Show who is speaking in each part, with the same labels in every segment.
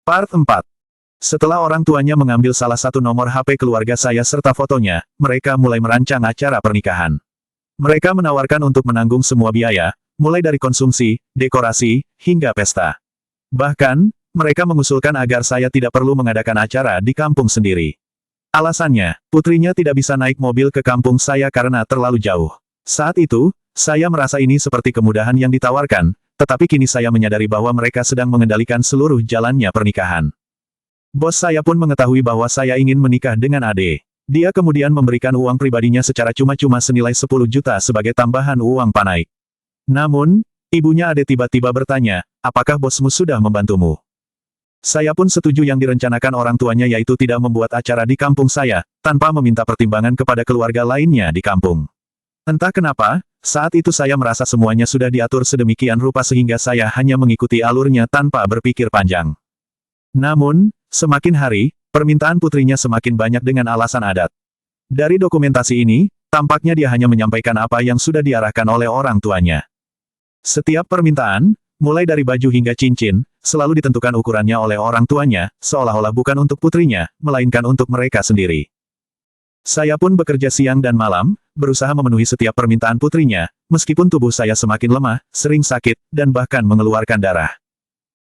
Speaker 1: Part 4. Setelah orang tuanya mengambil salah satu nomor HP keluarga saya serta fotonya, mereka mulai merancang acara pernikahan. Mereka menawarkan untuk menanggung semua biaya, mulai dari konsumsi, dekorasi, hingga pesta. Bahkan, mereka mengusulkan agar saya tidak perlu mengadakan acara di kampung sendiri. Alasannya, putrinya tidak bisa naik mobil ke kampung saya karena terlalu jauh. Saat itu, saya merasa ini seperti kemudahan yang ditawarkan, tetapi kini saya menyadari bahwa mereka sedang mengendalikan seluruh jalannya pernikahan. Bos saya pun mengetahui bahwa saya ingin menikah dengan Ade. Dia kemudian memberikan uang pribadinya secara cuma-cuma senilai 10 juta sebagai tambahan uang panaik. Namun, ibunya Ade tiba-tiba bertanya, apakah bosmu sudah membantumu? Saya pun setuju yang direncanakan orang tuanya yaitu tidak membuat acara di kampung saya, tanpa meminta pertimbangan kepada keluarga lainnya di kampung. Entah kenapa, saat itu saya merasa semuanya sudah diatur sedemikian rupa sehingga saya hanya mengikuti alurnya tanpa berpikir panjang. Namun, semakin hari, permintaan putrinya semakin banyak dengan alasan adat. Dari dokumentasi ini, tampaknya dia hanya menyampaikan apa yang sudah diarahkan oleh orang tuanya. Setiap permintaan, mulai dari baju hingga cincin, selalu ditentukan ukurannya oleh orang tuanya, seolah-olah bukan untuk putrinya, melainkan untuk mereka sendiri. Saya pun bekerja siang dan malam, berusaha memenuhi setiap permintaan putrinya, meskipun tubuh saya semakin lemah, sering sakit, dan bahkan mengeluarkan darah.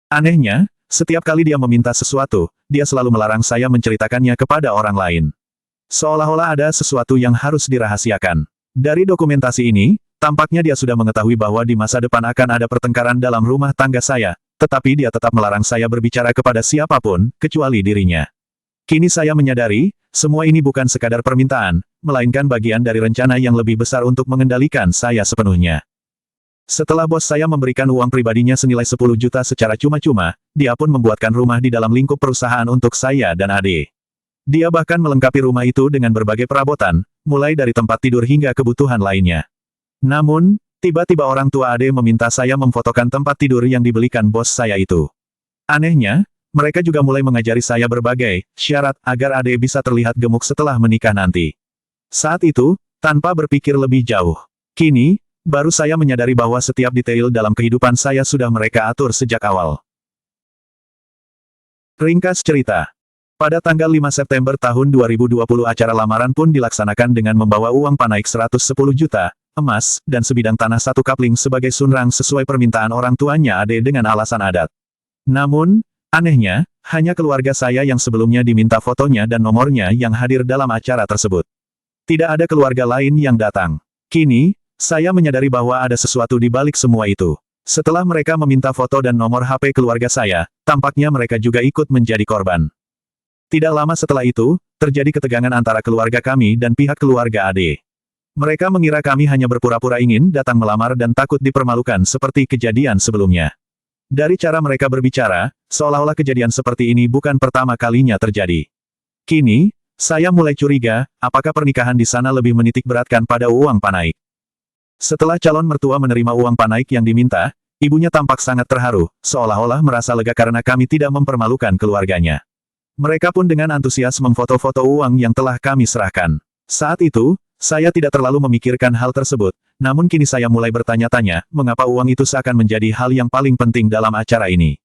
Speaker 1: Anehnya, setiap kali dia meminta sesuatu, dia selalu melarang saya menceritakannya kepada orang lain. Seolah-olah ada sesuatu yang harus dirahasiakan. Dari dokumentasi ini, tampaknya dia sudah mengetahui bahwa di masa depan akan ada pertengkaran dalam rumah tangga saya, tetapi dia tetap melarang saya berbicara kepada siapapun, kecuali dirinya. Kini saya menyadari, semua ini bukan sekadar permintaan, melainkan bagian dari rencana yang lebih besar untuk mengendalikan saya sepenuhnya. Setelah bos saya memberikan uang pribadinya senilai 10 juta secara cuma-cuma, dia pun membuatkan rumah di dalam lingkup perusahaan untuk saya dan Ade. Dia bahkan melengkapi rumah itu dengan berbagai perabotan, mulai dari tempat tidur hingga kebutuhan lainnya. Namun, tiba-tiba orang tua Ade meminta saya memfotokan tempat tidur yang dibelikan bos saya itu. Anehnya, mereka juga mulai mengajari saya berbagai syarat agar Ade bisa terlihat gemuk setelah menikah nanti. Saat itu, tanpa berpikir lebih jauh, kini, baru saya menyadari bahwa setiap detail dalam kehidupan saya sudah mereka atur sejak awal. Ringkas cerita. Pada tanggal 5 September tahun 2020 acara lamaran pun dilaksanakan dengan membawa uang panaik 110 juta, emas, dan sebidang tanah 1 kapling sebagai sunrang sesuai permintaan orang tuanya Ade dengan alasan adat. Namun, anehnya, hanya keluarga saya yang sebelumnya diminta fotonya dan nomornya yang hadir dalam acara tersebut. Tidak ada keluarga lain yang datang. Kini, saya menyadari bahwa ada sesuatu di balik semua itu. Setelah mereka meminta foto dan nomor HP keluarga saya, tampaknya mereka juga ikut menjadi korban. Tidak lama setelah itu, terjadi ketegangan antara keluarga kami dan pihak keluarga Ade. Mereka mengira kami hanya berpura-pura ingin datang melamar dan takut dipermalukan seperti kejadian sebelumnya. Dari cara mereka berbicara, seolah-olah kejadian seperti ini bukan pertama kalinya terjadi. Kini, saya mulai curiga, apakah pernikahan di sana lebih menitik beratkan pada uang panaik. Setelah calon mertua menerima uang panaik yang diminta, ibunya tampak sangat terharu, seolah-olah merasa lega karena kami tidak mempermalukan keluarganya. Mereka pun dengan antusias memfoto-foto uang yang telah kami serahkan. Saat itu, saya tidak terlalu memikirkan hal tersebut, namun kini saya mulai bertanya-tanya, mengapa uang itu seakan menjadi hal yang paling penting dalam acara ini.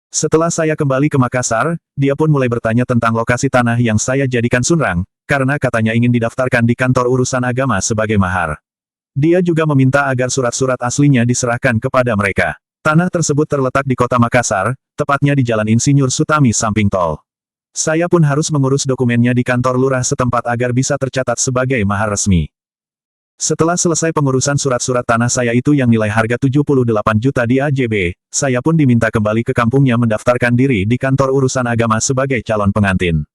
Speaker 1: Setelah saya kembali ke Makassar, dia pun mulai bertanya tentang lokasi tanah yang saya jadikan sunrang, karena katanya ingin didaftarkan di kantor urusan agama sebagai mahar. Dia juga meminta agar surat-surat aslinya diserahkan kepada mereka. Tanah tersebut terletak di kota Makassar, tepatnya di Jalan Insinyur Sutami samping tol. Saya pun harus mengurus dokumennya di kantor lurah setempat agar bisa tercatat sebagai mahar resmi. Setelah selesai pengurusan surat-surat tanah saya itu yang nilai harga 78 juta di AJB, saya pun diminta kembali ke kampungnya mendaftarkan diri di kantor urusan agama sebagai calon pengantin.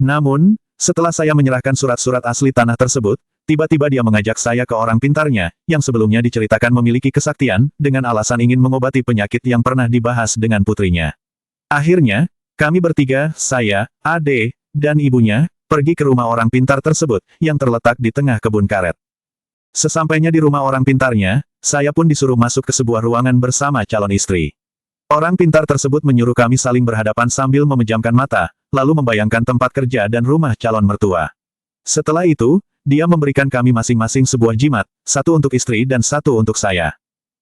Speaker 1: Namun, setelah saya menyerahkan surat-surat asli tanah tersebut, tiba-tiba dia mengajak saya ke orang pintarnya, yang sebelumnya diceritakan memiliki kesaktian, dengan alasan ingin mengobati penyakit yang pernah dibahas dengan putrinya. Akhirnya, kami bertiga, saya, Ade, dan ibunya, pergi ke rumah orang pintar tersebut, yang terletak di tengah kebun karet. Sesampainya di rumah orang pintarnya, saya pun disuruh masuk ke sebuah ruangan bersama calon istri. Orang pintar tersebut menyuruh kami saling berhadapan sambil memejamkan mata, lalu membayangkan tempat kerja dan rumah calon mertua. Setelah itu, dia memberikan kami masing-masing sebuah jimat, satu untuk istri dan satu untuk saya.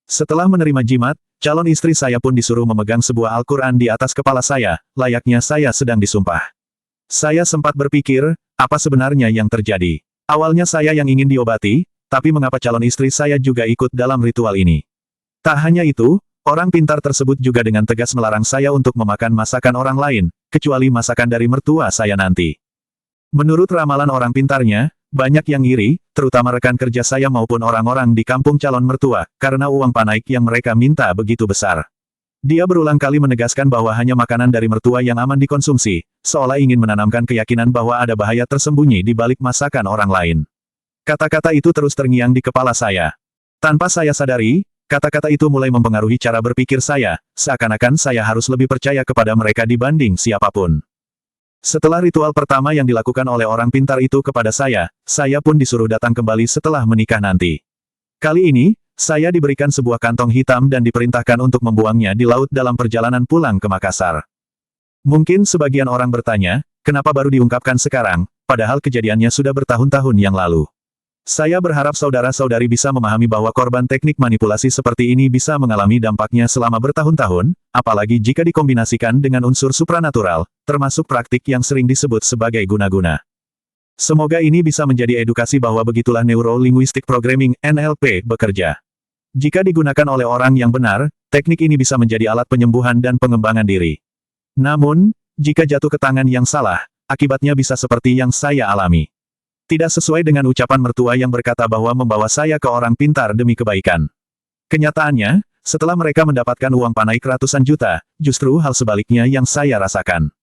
Speaker 1: Setelah menerima jimat, calon istri saya pun disuruh memegang sebuah Al-Quran di atas kepala saya, layaknya saya sedang disumpah. Saya sempat berpikir, apa sebenarnya yang terjadi? Awalnya saya yang ingin diobati, tapi mengapa calon istri saya juga ikut dalam ritual ini? Tak hanya itu, orang pintar tersebut juga dengan tegas melarang saya untuk memakan masakan orang lain, kecuali masakan dari mertua saya nanti. Menurut ramalan orang pintarnya, banyak yang iri, terutama rekan kerja saya maupun orang-orang di kampung calon mertua, karena uang panaik yang mereka minta begitu besar. Dia berulang kali menegaskan bahwa hanya makanan dari mertua yang aman dikonsumsi, seolah ingin menanamkan keyakinan bahwa ada bahaya tersembunyi di balik masakan orang lain. Kata-kata itu terus terngiang di kepala saya. Tanpa saya sadari, kata-kata itu mulai mempengaruhi cara berpikir saya, seakan-akan saya harus lebih percaya kepada mereka dibanding siapapun. Setelah ritual pertama yang dilakukan oleh orang pintar itu kepada saya pun disuruh datang kembali setelah menikah nanti. Kali ini, saya diberikan sebuah kantong hitam dan diperintahkan untuk membuangnya di laut dalam perjalanan pulang ke Makassar. Mungkin sebagian orang bertanya, kenapa baru diungkapkan sekarang, padahal kejadiannya sudah bertahun-tahun yang lalu. Saya berharap saudara-saudari bisa memahami bahwa korban teknik manipulasi seperti ini bisa mengalami dampaknya selama bertahun-tahun, apalagi jika dikombinasikan dengan unsur supranatural, termasuk praktik yang sering disebut sebagai guna-guna. Semoga ini bisa menjadi edukasi bahwa begitulah Neuro-Linguistic Programming (NLP) bekerja. Jika digunakan oleh orang yang benar, teknik ini bisa menjadi alat penyembuhan dan pengembangan diri. Namun, jika jatuh ke tangan yang salah, akibatnya bisa seperti yang saya alami. Tidak sesuai dengan ucapan mertua yang berkata bahwa membawa saya ke orang pintar demi kebaikan. Kenyataannya, setelah mereka mendapatkan uang panaik ratusan juta, justru hal sebaliknya yang saya rasakan.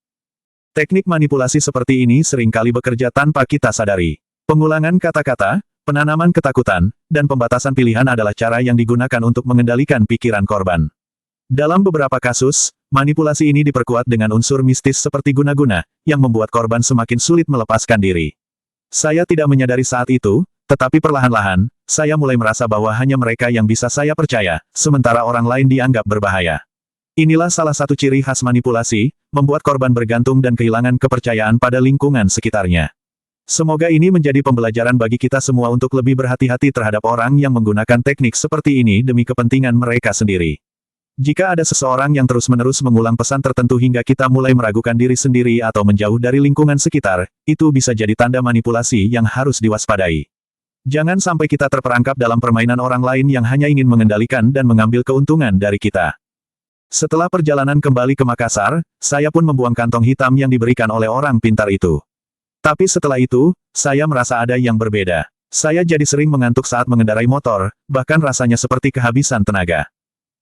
Speaker 1: Teknik manipulasi seperti ini seringkali bekerja tanpa kita sadari. Pengulangan kata-kata, penanaman ketakutan, dan pembatasan pilihan adalah cara yang digunakan untuk mengendalikan pikiran korban. Dalam beberapa kasus, manipulasi ini diperkuat dengan unsur mistis seperti guna-guna, yang membuat korban semakin sulit melepaskan diri. Saya tidak menyadari saat itu, tetapi perlahan-lahan, saya mulai merasa bahwa hanya mereka yang bisa saya percaya, sementara orang lain dianggap berbahaya. Inilah salah satu ciri khas manipulasi, membuat korban bergantung dan kehilangan kepercayaan pada lingkungan sekitarnya. Semoga ini menjadi pembelajaran bagi kita semua untuk lebih berhati-hati terhadap orang yang menggunakan teknik seperti ini demi kepentingan mereka sendiri. Jika ada seseorang yang terus-menerus mengulang pesan tertentu hingga kita mulai meragukan diri sendiri atau menjauh dari lingkungan sekitar, itu bisa jadi tanda manipulasi yang harus diwaspadai. Jangan sampai kita terperangkap dalam permainan orang lain yang hanya ingin mengendalikan dan mengambil keuntungan dari kita. Setelah perjalanan kembali ke Makassar, saya pun membuang kantong hitam yang diberikan oleh orang pintar itu. Tapi setelah itu, saya merasa ada yang berbeda. Saya jadi sering mengantuk saat mengendarai motor, bahkan rasanya seperti kehabisan tenaga.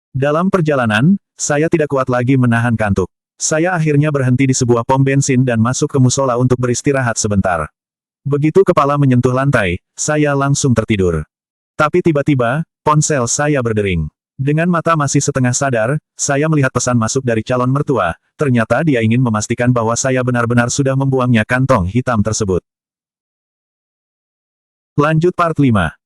Speaker 1: Dalam perjalanan, saya tidak kuat lagi menahan kantuk. Saya akhirnya berhenti di sebuah pom bensin dan masuk ke musola untuk beristirahat sebentar. Begitu kepala menyentuh lantai, saya langsung tertidur. Tapi tiba-tiba, ponsel saya berdering. Dengan mata masih setengah sadar, saya melihat pesan masuk dari calon mertua. Ternyata dia ingin memastikan bahwa saya benar-benar sudah membuangnya kantong hitam tersebut. Lanjut part 5.